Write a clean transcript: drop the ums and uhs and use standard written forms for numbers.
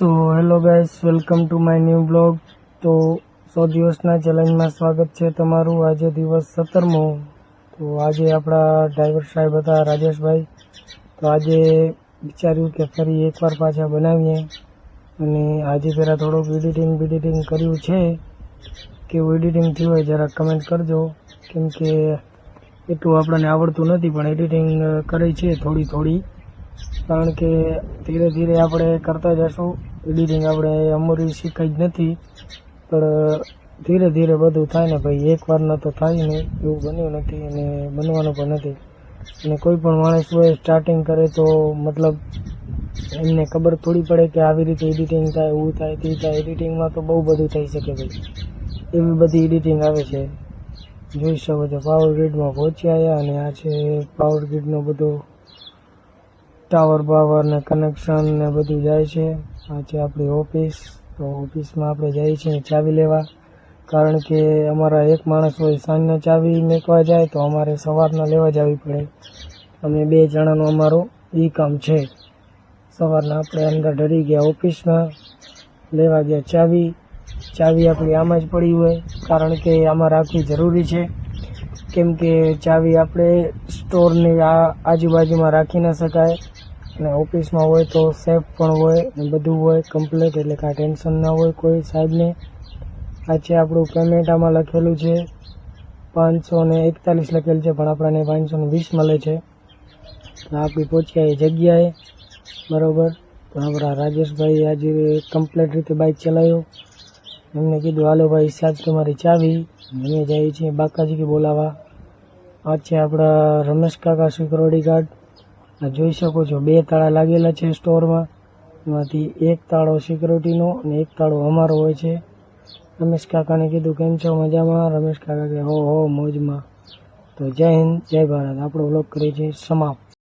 So hello guys, welcome to my new blog. તો 100 દિવસના ચેલેન્જમાં સ્વાગત છે તમારું. આજે દિવસ 17મો. તો આજે આપણા ડ્રાઈવર સાહેબ હતા રાજેશભાઈ. તો આજે વિચાર્યું કે ફરી એકવાર પાછા બનાવીએ, અને આજે પહેલાં થોડુંક એડિટિંગ કર્યું છે. કેવું એડિટિંગ થયું હોય જરા કમેન્ટ કરજો, કેમ કે એટલું આપણને આવડતું નથી, પણ એડિટિંગ કરી છે થોડી, કારણ કે ધીરે ધીરે આપણે કરતા જશું. એડિટિંગ આપણે અમારી શીખાઈ જ નથી, પણ ધીરે ધીરે બધું થાય ને ભાઈ. એકવારના તો થાય નહીં, એવું બન્યું નથી અને બનવાનું પણ નથી. અને કોઈ પણ માણસ હોય સ્ટાર્ટિંગ કરે તો મતલબ એમને ખબર થોડી પડે કે આવી રીતે એડિટિંગ થાય, એવું થાય, તે થાય. એડિટિંગમાં તો બહુ બધું થઈ શકે ભાઈ, એવી બધી એડિટિંગ આવે છે. જોઈ શકો છો પાવર ગ્રીડમાં પહોંચી આવ્યા, અને આ છે પાવર ગ્રીડનો બધો ટાવર બાવર ને કનેક્શન ને બધું જાય છે. આ છે આપણી ઓફિસ. તો ઓફિસમાં આપણે જઈએ છીએ ચાવી લેવા, કારણ કે અમારા એક માણસ હોય સાંજના ચાવી મેકવા જાય, તો અમારે સવારના લેવા જવી પડે. અમે 2 જણાનું અમારું એ કામ છે. સવારના આપણે અંદર ડરી ગયા, ઓફિસમાં લેવા ગયા ચાવી આપણી આમાં જ પડી હોય, કારણ કે આમાં રાખવી જરૂરી છે. કેમ કે ચાવી આપણે સ્ટોરની આજુબાજુમાં રાખી ન શકાય, અને ઓફિસમાં હોય તો સેફ પણ હોય ને બધું હોય કમ્પ્લીટ, એટલે કાંઈ ટેન્શન ના હોય કોઈ સાહેબને. આ છે આપણું પેમેન્ટ, આમાં લખેલું છે 541 લખેલું છે, પણ આપણને 520 મળે છે. આપણી પહોંચ્યા એ જગ્યાએ બરાબર. તો આપણા રાજેશભાઈ આજે કમ્પ્લીટ રીતે બાઇક ચલાવ્યો. એમને કીધું હાલો ભાઈ સાહેબ તમારી ચાવી. અમે જઈએ છીએ બાકાજી બોલાવા. આ છે આપણા રમેશ કાકા સિક્યોરિટી ગાર્ડ. આ જોઈ શકો છો 2 તાળા લાગેલા છે સ્ટોરમાં, એમાંથી એક તાળો સિક્યોરિટીનો અને એક તાળો અમારો હોય છે. રમેશ કાકાને કીધું કેમ છો, મજામાં? રમેશ કાકા કે હો મોજમાં. તો જય હિન્દ, જય ભારત. આપણો વ્લોગ કરીએ છીએ સમાપ્ત.